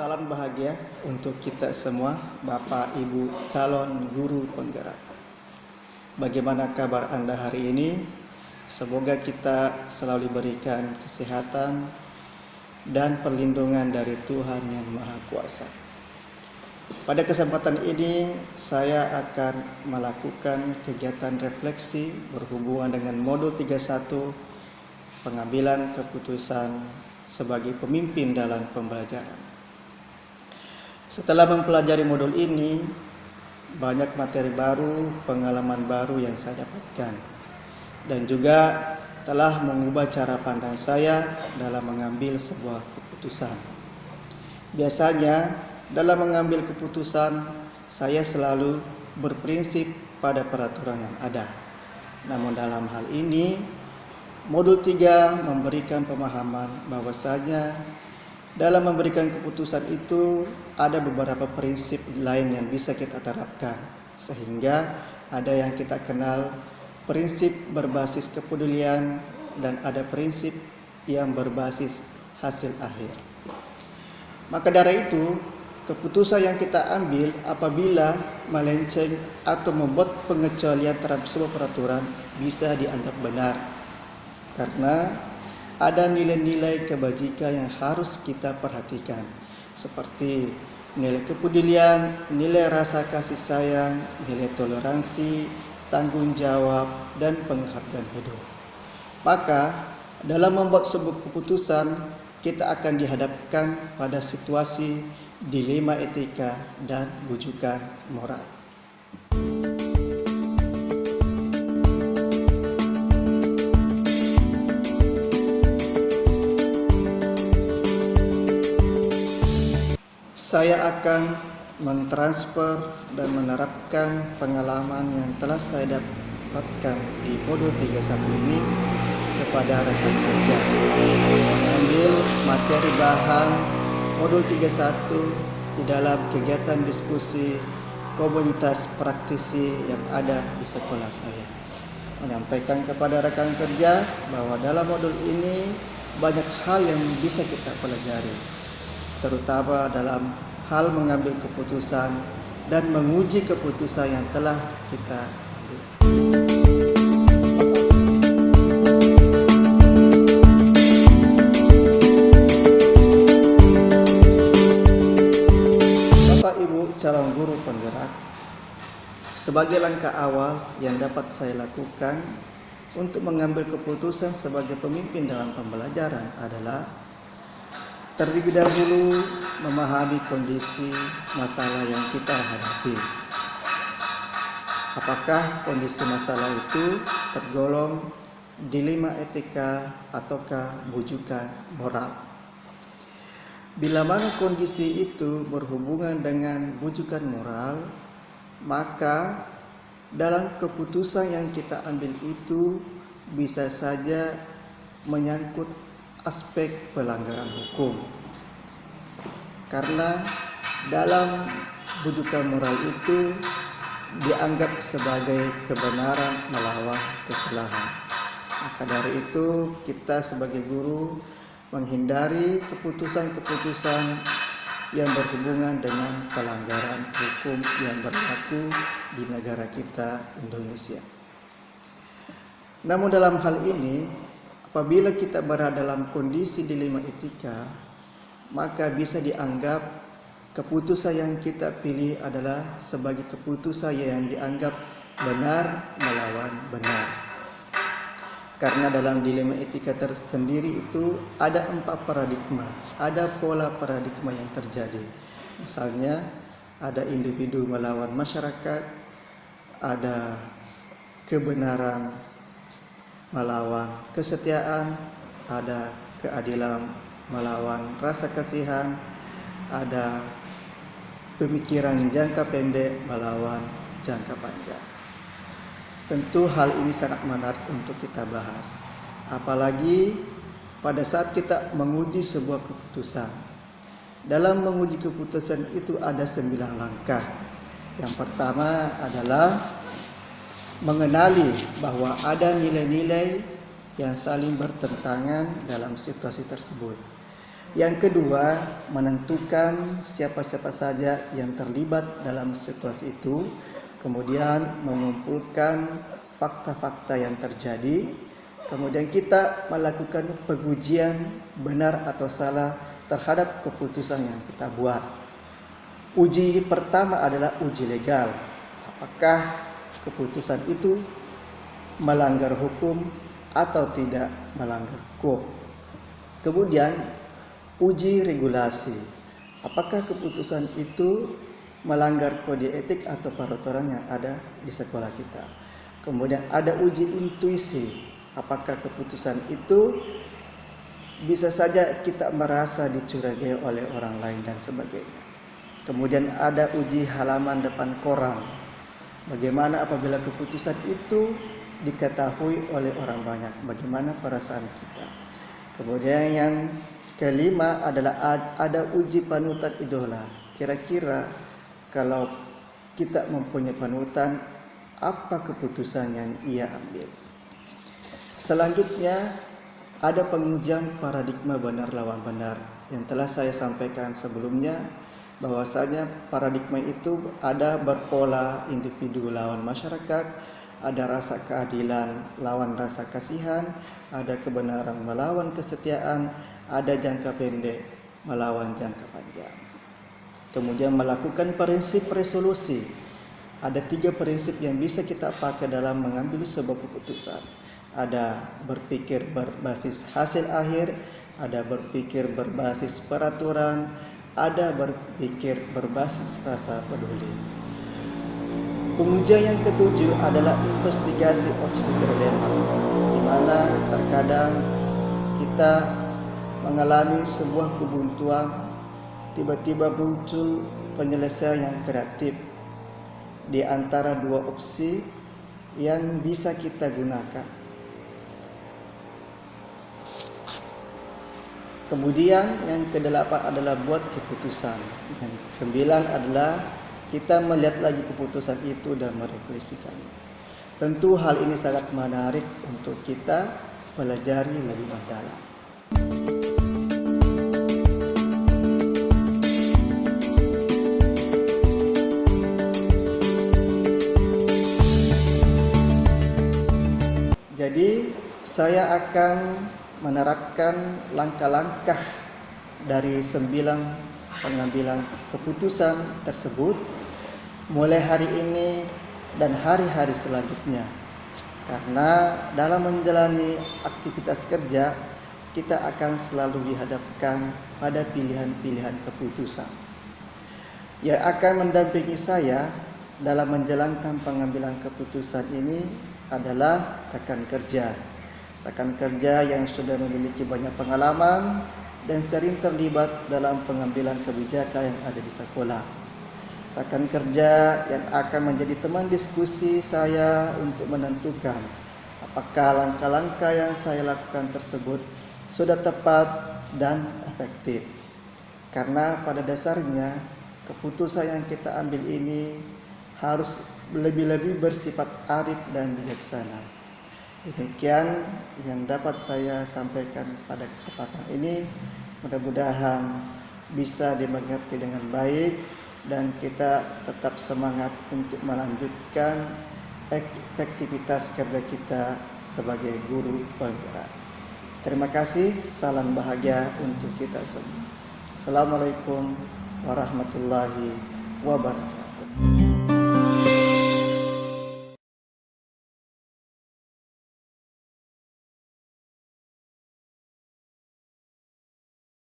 Salam bahagia untuk kita semua, Bapak Ibu calon guru penggerak. Bagaimana kabar Anda hari ini? Semoga kita selalu diberikan kesehatan dan perlindungan dari Tuhan yang Maha Kuasa. Pada kesempatan ini saya akan melakukan kegiatan refleksi berhubungan dengan modul 31 pengambilan keputusan sebagai pemimpin dalam pembelajaran. Setelah mempelajari modul ini, banyak materi baru, pengalaman baru yang saya dapatkan, dan juga telah mengubah cara pandang saya dalam mengambil sebuah keputusan. Biasanya dalam mengambil keputusan, saya selalu berprinsip pada peraturan yang ada. Namun dalam hal ini, modul 3 memberikan pemahaman bahwasanya dalam memberikan keputusan itu ada beberapa prinsip lain yang bisa kita terapkan, sehingga ada yang kita kenal prinsip berbasis kepedulian dan ada prinsip yang berbasis hasil akhir. Maka dari itu, keputusan yang kita ambil apabila melenceng atau membuat pengecualian terhadap sebuah peraturan bisa dianggap benar, karena ada nilai-nilai kebajikan yang harus kita perhatikan, seperti nilai kepedulian, nilai rasa kasih sayang, nilai toleransi, tanggung jawab, dan penghargaan hidup. Maka dalam membuat sebuah keputusan, kita akan dihadapkan pada situasi dilema etika dan bujukan moral. Saya akan mentransfer dan menerapkan pengalaman yang telah saya dapatkan di modul 31 ini kepada rekan kerja. Mengambil materi bahan modul 31 di dalam kegiatan diskusi komunitas praktisi yang ada di sekolah saya. Menyampaikan kepada rekan kerja bahwa dalam modul ini banyak hal yang bisa kita pelajari, terutama dalam hal mengambil keputusan dan menguji keputusan yang telah kita ambil. Bapak Ibu calon guru penggerak, sebagai langkah awal yang dapat saya lakukan untuk mengambil keputusan sebagai pemimpin dalam pembelajaran adalah terlebih dahulu memahami kondisi masalah yang kita hadapi. Apakah kondisi masalah itu tergolong dilema etika ataukah bujukan moral? Bila mana kondisi itu berhubungan dengan bujukan moral, maka dalam keputusan yang kita ambil itu bisa saja menyangkut aspek pelanggaran hukum, karena dalam bujukan moral itu dianggap sebagai kebenaran melawan kesalahan. Maka dari itu kita sebagai guru menghindari keputusan-keputusan yang berhubungan dengan pelanggaran hukum yang berlaku di negara kita Indonesia. Namun dalam hal ini, apabila kita berada dalam kondisi dilema etika, maka bisa dianggap keputusan yang kita pilih adalah sebagai keputusan yang dianggap benar melawan benar. Karena dalam dilema etika tersendiri itu ada 4 paradigma, ada pola paradigma yang terjadi. Misalnya ada individu melawan masyarakat, ada kebenaran melawan kesetiaan, ada keadilan melawan rasa kasihan, ada pemikiran jangka pendek melawan jangka panjang. Tentu hal ini sangat menarik untuk kita bahas, apalagi pada saat kita menguji sebuah keputusan. Dalam menguji keputusan itu ada 9 langkah. Yang pertama adalah mengenali bahwa ada nilai-nilai yang saling bertentangan dalam situasi tersebut. Yang kedua, menentukan siapa-siapa saja yang terlibat dalam situasi itu, kemudian mengumpulkan fakta-fakta yang terjadi, kemudian kita melakukan pengujian benar atau salah terhadap keputusan yang kita buat. Uji pertama adalah uji legal. Apakah keputusan itu melanggar hukum atau tidak melanggar hukum? Kemudian uji regulasi. Apakah keputusan itu melanggar kode etik atau peraturan yang ada di sekolah kita? Kemudian ada uji intuisi. Apakah keputusan itu bisa saja kita merasa dicurigai oleh orang lain dan sebagainya. Kemudian ada uji halaman depan koran. Bagaimana apabila keputusan itu diketahui oleh orang banyak? Bagaimana perasaan kita? Kemudian yang kelima adalah ada uji panutan idola. Kira-kira kalau kita mempunyai panutan, apa keputusan yang ia ambil? Selanjutnya ada pengujian paradigma benar lawan benar yang telah saya sampaikan sebelumnya, bahwasanya paradigma itu ada berpola individu lawan masyarakat, ada rasa keadilan lawan rasa kasihan, ada kebenaran melawan kesetiaan, ada jangka pendek melawan jangka panjang. Kemudian melakukan prinsip resolusi. Ada 3 prinsip yang bisa kita pakai dalam mengambil sebuah keputusan. Ada berpikir berbasis hasil akhir, ada berpikir berbasis peraturan, ada berpikir berbasis rasa peduli. Pengujian yang ketujuh adalah investigasi opsi dilema, di mana terkadang kita mengalami sebuah kebuntuan, tiba-tiba muncul penyelesaian yang kreatif di antara 2 opsi yang bisa kita gunakan. Kemudian yang ke-8 adalah buat keputusan. Yang ke-9 adalah kita melihat lagi keputusan itu dan merefleksikannya. Tentu hal ini sangat menarik untuk kita pelajari lebih mendalam. Jadi saya akan menerapkan langkah-langkah dari 9 pengambilan keputusan tersebut mulai hari ini dan hari-hari selanjutnya. Karena dalam menjalani aktivitas kerja, kita akan selalu dihadapkan pada pilihan-pilihan keputusan. Yang akan mendampingi saya dalam menjalankan pengambilan keputusan ini adalah rekan kerja. Rekan kerja yang sudah memiliki banyak pengalaman dan sering terlibat dalam pengambilan kebijakan yang ada di sekolah. Rekan kerja yang akan menjadi teman diskusi saya untuk menentukan apakah langkah-langkah yang saya lakukan tersebut sudah tepat dan efektif. Karena pada dasarnya keputusan yang kita ambil ini harus lebih-lebih bersifat arif dan bijaksana. Demikian yang dapat saya sampaikan pada kesempatan ini. Mudah-mudahan bisa dimengerti dengan baik dan kita tetap semangat untuk melanjutkan aktivitas kerja kita sebagai guru penggerak. Terima kasih, salam bahagia untuk kita semua. Assalamualaikum warahmatullahi wabarakatuh.